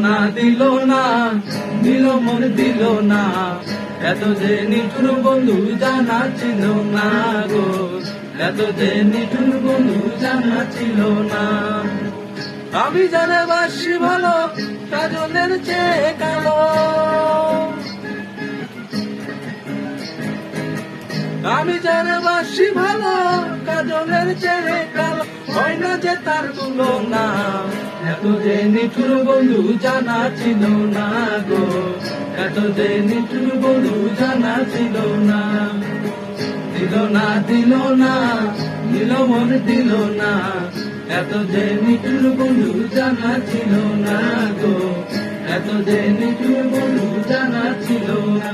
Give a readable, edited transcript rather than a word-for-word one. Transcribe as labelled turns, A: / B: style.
A: না দিল না, দিল মন দিল না, এত যে নিঠুর বন্ধু জানা ছিল না গো, এত যে নিঠুর বন্ধু জানা ছিল না। আমি জানে বাসি ভালো কাজলের চেয়ে কালো, আমি জানে বাসি ভালো কাজলের চেয়ে কালো, হয় না যে তার তুলনা, এত যে নিঠুর বন্ধু জানা ছিল না গো, এত যে নিঠুর বন্ধু জানা ছিল না। দিল না দিল না, দিল মন দিল না, এত যে নিঠুর বন্ধু জানা ছিল না গো, এত যে নিঠুর বন্ধু জানা ছিল না।